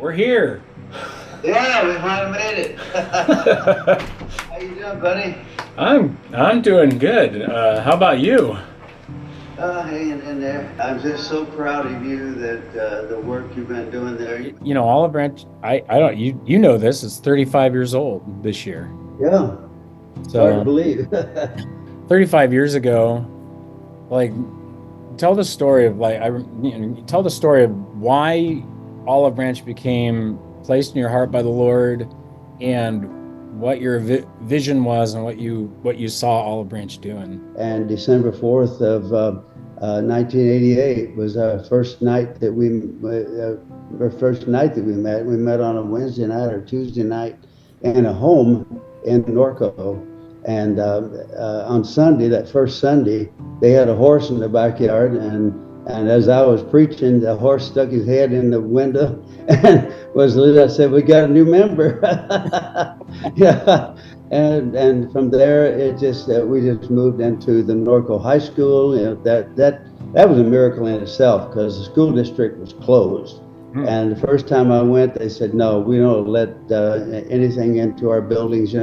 We're here. Yeah, we finally made it. How you doing, buddy? I'm doing good. How about you? Hanging in there. I'm just so proud of you that the work you've been doing there. Olive Branch. I don't. You know this. It's 35 years old this year. Yeah, it's hard to So believe. 35 years ago, like tell the story of tell the story of why Olive Branch became placed in your heart by the Lord, and what your vision was, and what you saw Olive Branch doing. And December 4th of 1988 was our first night that we met. We met on a Wednesday night or Tuesday night in a home in Norco. And on Sunday, that first Sunday, they had a horse in the backyard. And as I was preaching, the horse stuck his head in the window and I said, "We got a new member." Yeah. And from there, we just moved into the Norco High School. That was a miracle in itself because the school district was closed. And the first time I went, they said, "No, we don't let anything into our buildings,"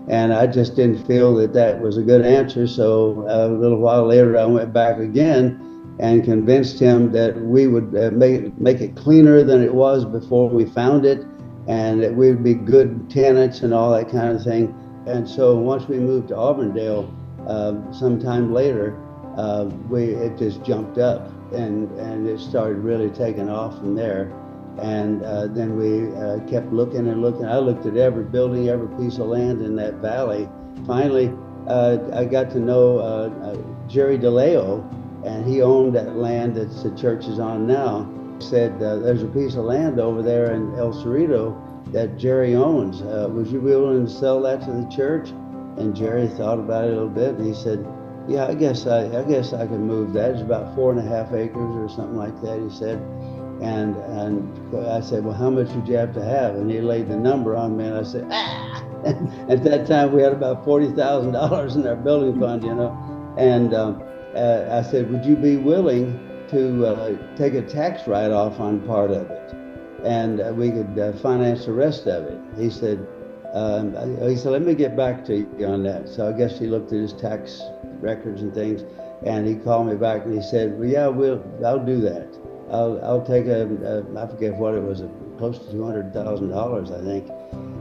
And I just didn't feel that was a good answer. So a little while later, I went back again and convinced him that we would make it cleaner than it was before we found it, and that we'd be good tenants and all that kind of thing. And so once we moved to Auburndale, sometime later, it just jumped up, and it started really taking off from there. And then we kept looking and looking. I looked at every building, every piece of land in that valley. Finally, I got to know Jerry DeLeo, and he owned that land that the church is on now. He said, "There's a piece of land over there in El Cerrito that Jerry owns. Would you be willing to sell that to the church?" And Jerry thought about it a little bit, and he said, "Yeah, I guess I can move that. It's about 4.5 acres or something like that," he said. And I said, "Well, how much would you have to have?" And he laid the number on me, and I said, "Ah!" At that time, we had about $40,000 in our building fund, And I said, "Would you be willing to take a tax write-off on part of it, and we could finance the rest of it?" He said, "Let me get back to you on that." So I guess he looked at his tax records and things, and he called me back and he said, "Well, yeah, I'll do that. I'll take I forget what it was, close to $200,000, I think."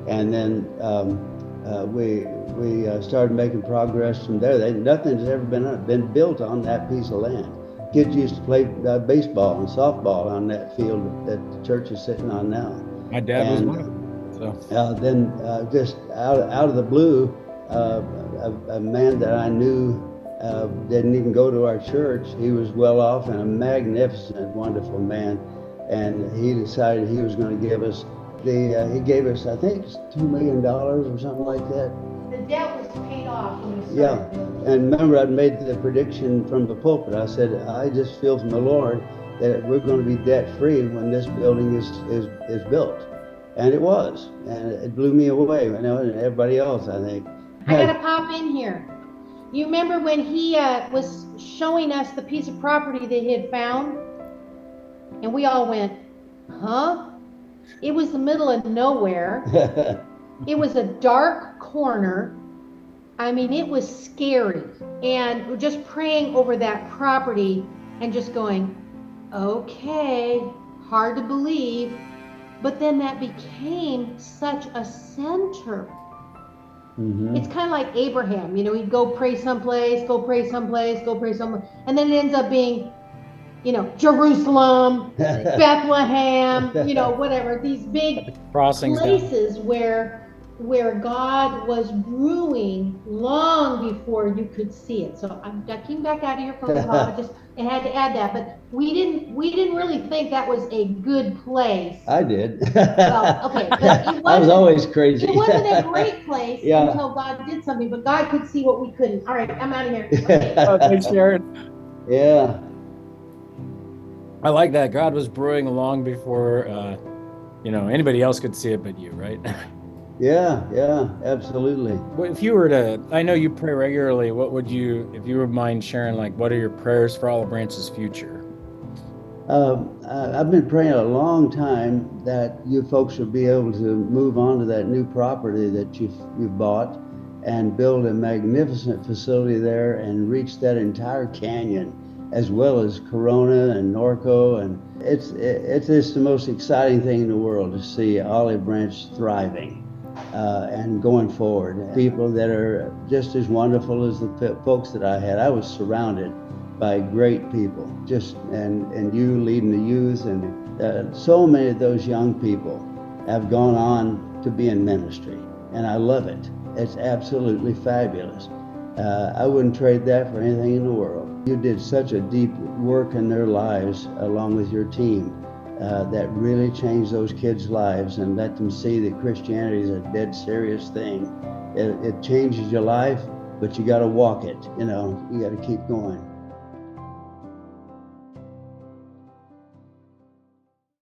And then we started making progress from there. Nothing's ever been built on that piece of land. Kids used to play baseball and softball on that field that the church is sitting on now. My dad was one of them. So Then just out of the blue, a man that I knew didn't even go to our church. He was well off and a magnificent, wonderful man. And he decided he was going to give us he gave us, I think, $2 million or something like that. The debt was paid off when we started. Yeah, and remember, I'd made the prediction from the pulpit. I said, "I just feel from the Lord that we're going to be debt-free when this building is built." And it was, and it blew me away, and everybody else, I think. I gotta pop in here. You remember when he was showing us the piece of property that he had found? And we all went, "Huh?" It was the middle of nowhere. It was a dark corner. I mean, it was scary. And we're just praying over that property and just going, okay, hard to believe. But then that became such a center. Mm-hmm. It's kind of like Abraham, he'd go pray someplace, go pray someplace, go pray someplace. And then it ends up being, Jerusalem, Bethlehem, whatever, these big places where God was brewing long before you could see it. So I came back out of here for a while. I had to add that, but we didn't really think that was a good place. I did. Well, okay, but I was always crazy. It wasn't a great place until God did something, but God could see what we couldn't. All right, I'm out of here. Okay. Thanks, Sharon. Yeah. I like that. God was brewing long before, anybody else could see it but you, right? Yeah, absolutely. Well, if you were to, I know you pray regularly, if you would mind sharing, what are your prayers for Olive Branch's future? I've been praying a long time that you folks will be able to move on to that new property that you've bought and build a magnificent facility there and reach that entire canyon, as well as Corona and Norco. And it's just the most exciting thing in the world to see Olive Branch thriving and going forward. People that are just as wonderful as the folks that I had. I was surrounded by great people, and you leading the youth, and so many of those young people have gone on to be in ministry, and I love it. It's absolutely fabulous. I wouldn't trade that for anything in the world. You did such a deep work in their lives along with your team that really changed those kids' lives and let them see that Christianity is a dead serious thing. It changes your life, but you got to walk it. You got to keep going.